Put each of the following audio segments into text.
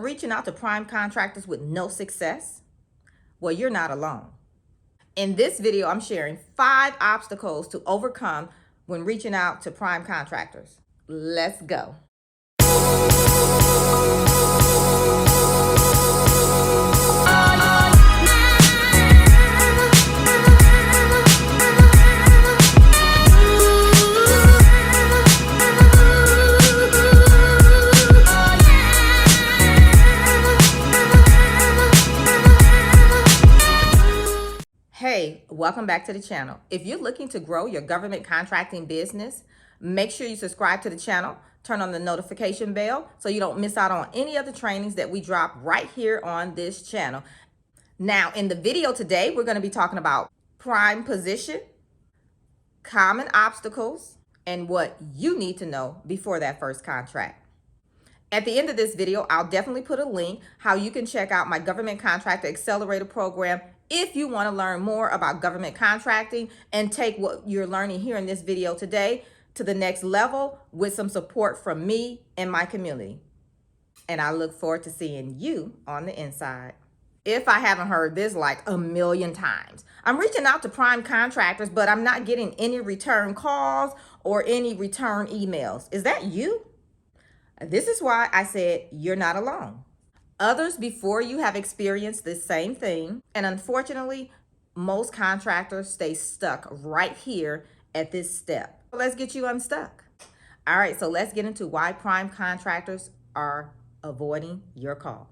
reaching out to prime contractors with no success? Well, you're not alone. In this video, I'm sharing 5 obstacles to overcome when reaching out to prime contractors. Let's go. Hey, welcome back to the channel. If you're looking to grow your government contracting business, make sure you subscribe to the channel, turn on the notification bell so you don't miss out on any of the trainings that we drop right here on this channel. Now, in the video today, we're going to be talking about prime position, common obstacles, and what you need to know before that first contract. At the end of this video, I'll definitely put a link how you can check out my Government Contractor Accelerator program if you want to learn more about government contracting and take what you're learning here in this video today to the next level with some support from me and my community. And I look forward to seeing you on the inside. If I haven't heard this like a million times, I'm reaching out to prime contractors, but I'm not getting any return calls or any return emails. Is that you? This is why I said you're not alone. Others before you have experienced the same thing, and unfortunately, most contractors stay stuck right here at this step. Let's get you unstuck. All right, so let's get into why prime contractors are avoiding your call.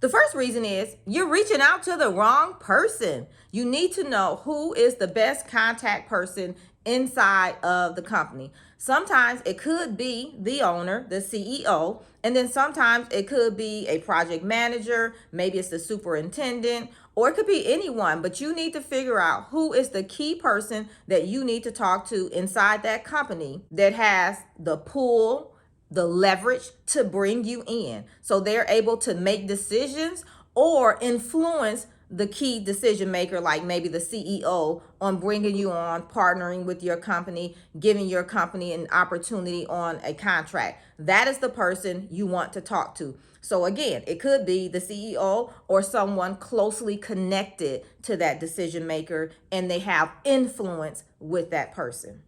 The first reason is you're reaching out to the wrong person. You need to know who is the best contact person inside of the company. Sometimes it could be the owner, the CEO, and then sometimes it could be a project manager, maybe it's the superintendent, or it could be anyone, but you need to figure out who is the key person that you need to talk to inside that company that has the pull, the leverage to bring you in. So they're able to make decisions or influence the key decision maker, like maybe the CEO, on bringing you on, partnering with your company, giving your company an opportunity on a contract. That is the person you want to talk to. So again, it could be the CEO or someone closely connected to that decision maker, and they have influence with that person.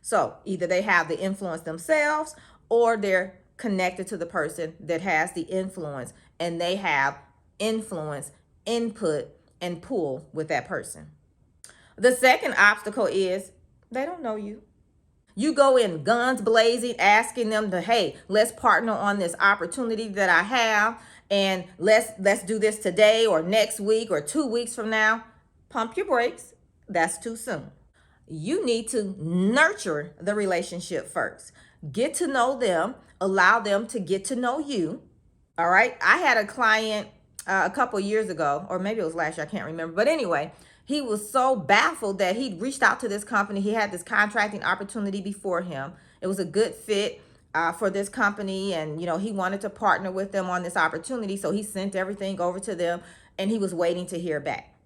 So either they have the influence themselves or they're connected to the person that has the influence and they have influence, input, and pull with that person. The second obstacle is they don't know you. You go in guns blazing, asking them to, hey, let's partner on this opportunity that I have, and let's do this today or next week or 2 weeks from now. Pump your brakes. That's too soon. You need to nurture the relationship first. Get to know them, allow them to get to know you. All right. I had a client a couple years ago, or maybe it was last year, I can't remember. But anyway, he was so baffled that he'd reached out to this company. He had this contracting opportunity before him. It was a good fit for this company. And, he wanted to partner with them on this opportunity. So he sent everything over to them and he was waiting to hear back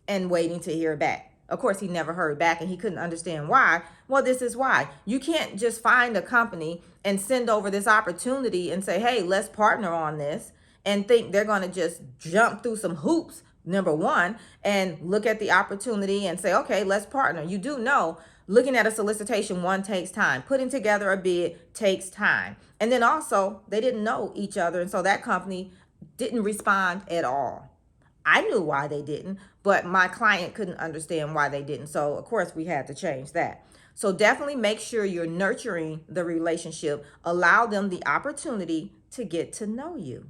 and waiting to hear back. Of course, he never heard back and he couldn't understand why. Well, this is why. You can't just find a company and send over this opportunity and say, hey, let's partner on this, and think they're going to just jump through some hoops, number one, and look at the opportunity and say, okay, let's partner. You do know looking at a solicitation, one, takes time. Putting together a bid takes time. And then also, they didn't know each other, and so that company didn't respond at all. I knew why they didn't, but my client couldn't understand why they didn't. So, of course, we had to change that. So definitely make sure you're nurturing the relationship. Allow them the opportunity to get to know you.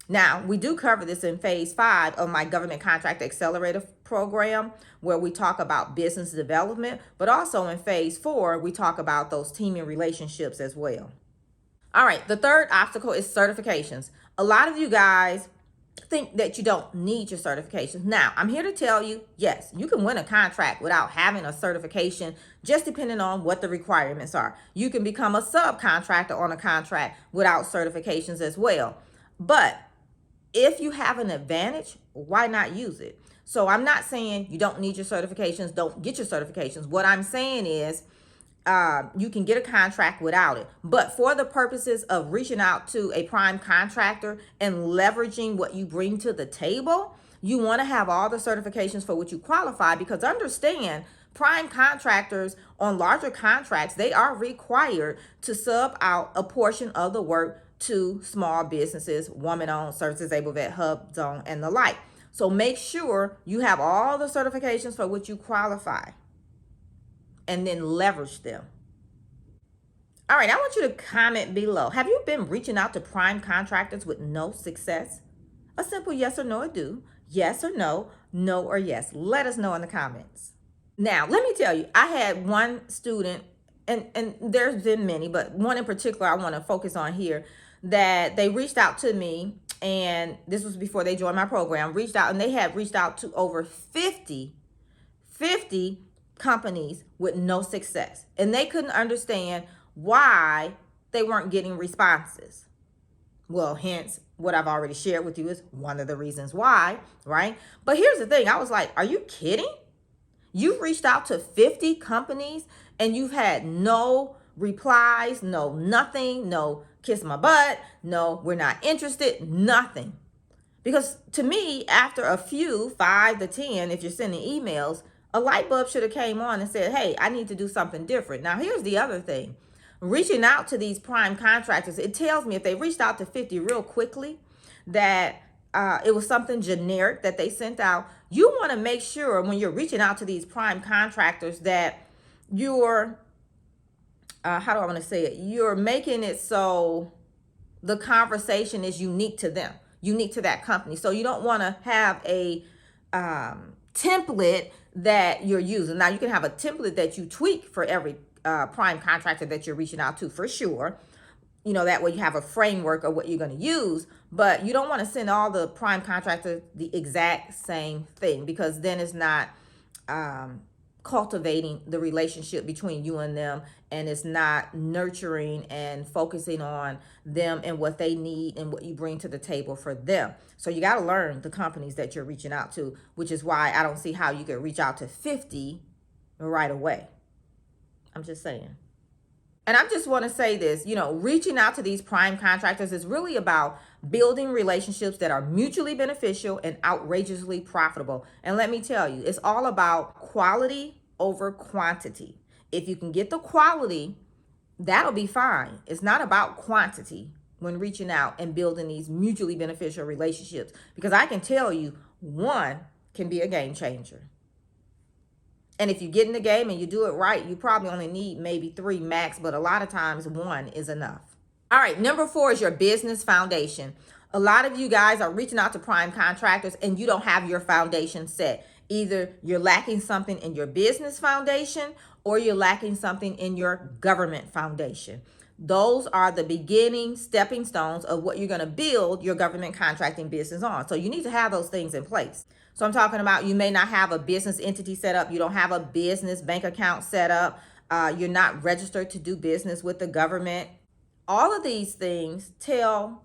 Now, we do cover this in phase 5 of my Government Contract Accelerator program, where we talk about business development, but also in phase 4, we talk about those teaming relationships as well. All right, the third obstacle is certifications. A lot of you guys think that you don't need your certifications. Now, I'm here to tell you, yes, you can win a contract without having a certification, just depending on what the requirements are. You can become a subcontractor on a contract without certifications as well. But if you have an advantage, why not use it? So I'm not saying you don't need your certifications, don't get your certifications. What I'm saying is you can get a contract without it. But for the purposes of reaching out to a prime contractor and leveraging what you bring to the table, you want to have all the certifications for which you qualify, because understand, prime contractors on larger contracts, they are required to sub out a portion of the work to small businesses, woman-owned, Service-Disabled Vet, HubZone, and the like. So make sure you have all the certifications for which you qualify and then leverage them. All right, I want you to comment below. Have you been reaching out to prime contractors with no success? A simple yes or no or do. Yes or no, no or yes. Let us know in the comments. Now, let me tell you, I had one student, and there's been many, but one in particular I want to focus on here, that they reached out to me, and this was before they joined my program, reached out, and they had reached out to over 50 companies with no success. And they couldn't understand why they weren't getting responses. Well, hence what I've already shared with you is one of the reasons why, right? But here's the thing. I was like, are you kidding? You've reached out to 50 companies and you've had no replies, no nothing, no kiss my butt, no we're not interested, nothing. Because to me, after a few, 5 to 10, if you're sending emails, a light bulb should have came on and said, hey, I need to do something different. Now, here's the other thing. Reaching out to these prime contractors, it tells me if they reached out to 50 real quickly, that it was something generic that they sent out. You want to make sure when you're reaching out to these prime contractors that you're, how do I want to say it? You're making it so the conversation is unique to them, unique to that company. So you don't want to have a template that you're using. Now, you can have a template that you tweak for every prime contractor that you're reaching out to, for sure. You know, that way you have a framework of what you're going to use, but you don't want to send all the prime contractors the exact same thing, because then it's not cultivating the relationship between you and them, and it's not nurturing and focusing on them and what they need and what you bring to the table for them. So you got to learn the companies that you're reaching out to, which is why I don't see how you could reach out to 50 right away. I'm just saying. And I just want to say this, you know, reaching out to these prime contractors is really about building relationships that are mutually beneficial and outrageously profitable. And let me tell you, it's all about quality over quantity. If you can get the quality, that'll be fine. It's not about quantity when reaching out and building these mutually beneficial relationships, because I can tell you, one can be a game changer. And if you get in the game and you do it right, you probably only need maybe 3 max, but a lot of times 1 is enough. All right, number 4 is your business foundation. A lot of you guys are reaching out to prime contractors and you don't have your foundation set. Either you're lacking something in your business foundation or you're lacking something in your government foundation. Those are the beginning stepping stones of what you're going to build your government contracting business on. So you need to have those things in place. So I'm talking about, you may not have a business entity set up. You don't have a business bank account set up. You're not registered to do business with the government. All of these things tell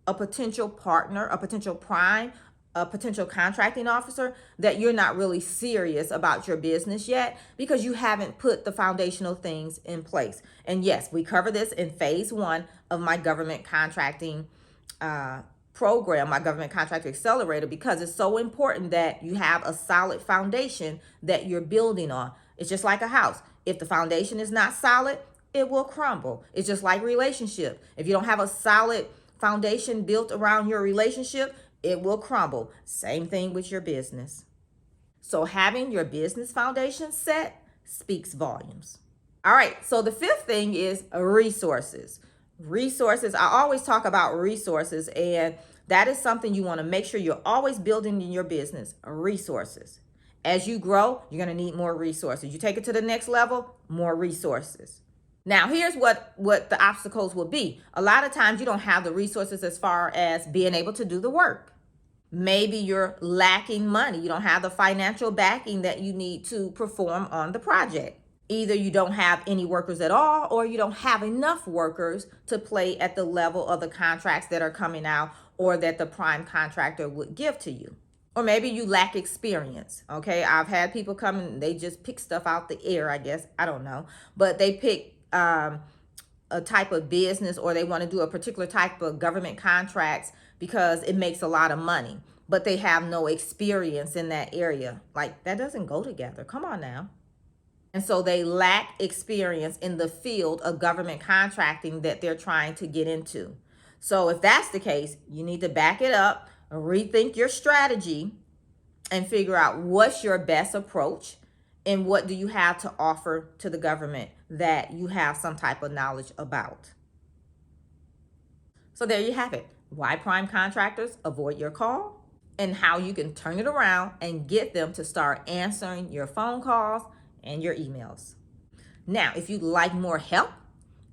a potential partner, a potential prime, a potential contracting officer that you're not really serious about your business yet, because you haven't put the foundational things in place. And yes, we cover this in phase 1 of my government contracting program, my government contract accelerator, because it's so important that you have a solid foundation that you're building on. It's just like a house. If the foundation is not solid, it will crumble. It's just like relationship. If you don't have a solid foundation built around your relationship, it will crumble. Same thing with your business. So having your business foundation set speaks volumes. All right, so the 5th thing is resources. Resources, I always talk about resources, and that is something you want to make sure you're always building in your business, resources. As you grow, you're going to need more resources. You take it to the next level, more resources. Now, here's what the obstacles will be. A lot of times you don't have the resources as far as being able to do the work. Maybe you're lacking money. You don't have the financial backing that you need to perform on the project. Either you don't have any workers at all, or you don't have enough workers to play at the level of the contracts that are coming out or that the prime contractor would give to you. Or maybe you lack experience. Okay. I've had people come and they just pick stuff out the air, I guess. I don't know. But they pick a type of business, or they want to do a particular type of government contracts because it makes a lot of money, but they have no experience in that area. Like, that doesn't go together. Come on now. And so they lack experience in the field of government contracting that they're trying to get into. So if that's the case, you need to back it up, rethink your strategy, and figure out what's your best approach and what do you have to offer to the government that you have some type of knowledge about. So there you have it. Why prime contractors avoid your call, and how you can turn it around and get them to start answering your phone calls and your emails. Now, if you'd like more help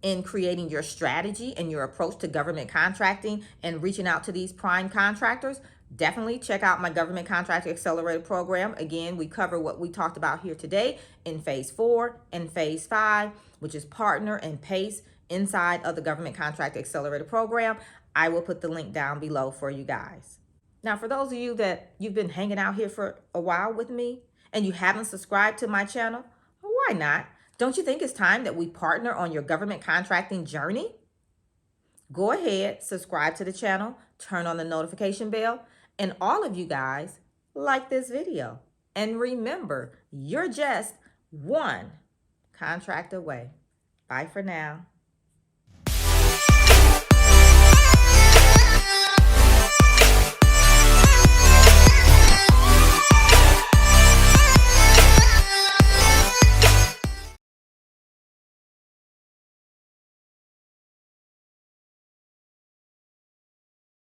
in creating your strategy and your approach to government contracting and reaching out to these prime contractors, definitely check out my Government Contract Accelerator program. Again, we cover what we talked about here today in phase 4 and phase 5, which is partner and pace inside of the Government Contract Accelerator program. I will put the link down below for you guys. Now, for those of you that you've been hanging out here for a while with me and you haven't subscribed to my channel, why not? Don't you think it's time that we partner on your government contracting journey? Go ahead, subscribe to the channel, turn on the notification bell, and all of you guys, like this video. And remember, you're just one contract away. Bye for now.